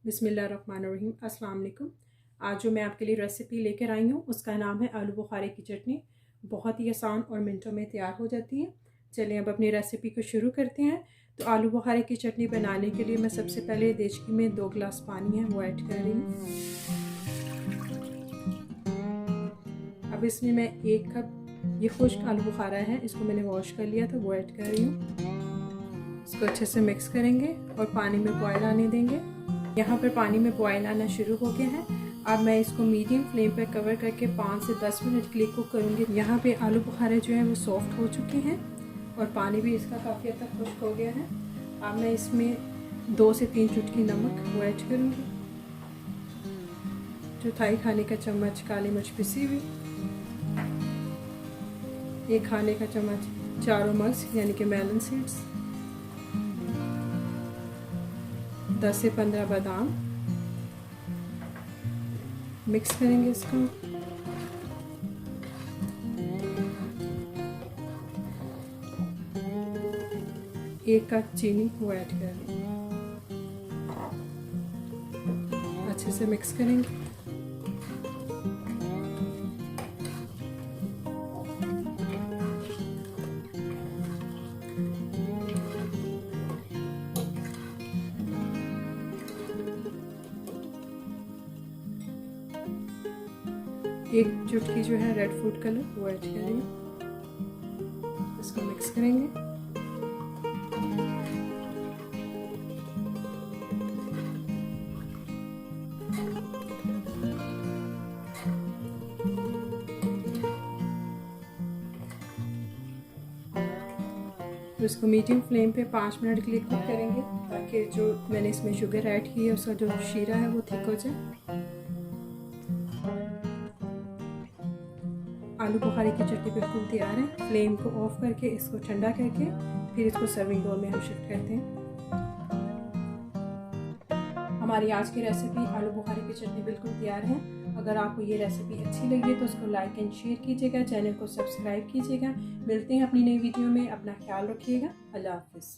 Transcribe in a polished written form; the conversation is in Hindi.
बिस्मिल्लाहिर्रहमानिर्रहीम। अस्सलाम वालेकुम। आज जो मैं आपके लिए रेसिपी लेकर आई हूँ उसका नाम है आलू बुखारे की चटनी। बहुत ही आसान और मिनटों में तैयार हो जाती है। चलिए अब अपनी रेसिपी को शुरू करते हैं। तो आलू बुखारे की चटनी बनाने के लिए मैं सबसे पहले देचकी में 2 गिलास पानी है वो ऐड कर रही हूँ। अब इसमें मैं 1 कप ये खुश्क आलू बुखारा है, इसको मैंने वॉश कर लिया था, वो ऐड कर रही हूँ। इसको अच्छे से मिक्स करेंगे और पानी में बॉयल आने देंगे। यहाँ पर पानी में बॉयल आना शुरू हो गया है। अब मैं इसको मीडियम फ्लेम पर कवर करके 5 से 10 मिनट के लिए कुक करूँगी। यहाँ पे आलू बुखारे जो है वो सॉफ्ट हो चुके हैं और पानी भी इसका काफ़ी हद तक खुश्क हो गया है। अब मैं इसमें 2 से 3 चुटकी नमक वो ऐड करूँगी, चौथाई खाने का चम्मच काली मिर्च पिसी हुई, 1 खाने का चम्मच चारों मग्स यानी कि मेलन सीड्स, 10 से 15 बादाम। मिक्स करेंगे इसको। एक कप चीनी वो ऐड कर देंगे, अच्छे से मिक्स करेंगे। एक चुटकी जो है रेड फूड कलर वो ऐड करेंगे, इसको मिक्स करेंगे। तो इसको मीडियम फ्लेम पे 5 मिनट के लिए कुक करेंगे ताकि जो मैंने इसमें शुगर ऐड की है उसका जो शीरा है वो थिक हो जाए। आलू बुखारे की चटनी बिल्कुल तैयार है। फ्लेम को ऑफ करके इसको ठंडा करके फिर इसको सर्विंग बाउल में हम शिफ्ट करते हैं। हमारी आज की रेसिपी आलू बुखारे की चटनी बिल्कुल तैयार है। अगर आपको ये रेसिपी अच्छी लगी तो उसको लाइक एंड शेयर कीजिएगा, चैनल को सब्सक्राइब कीजिएगा। मिलते हैं अपनी नई वीडियो में, अपना ख्याल रखिएगा। अल्लाह हाफिज़।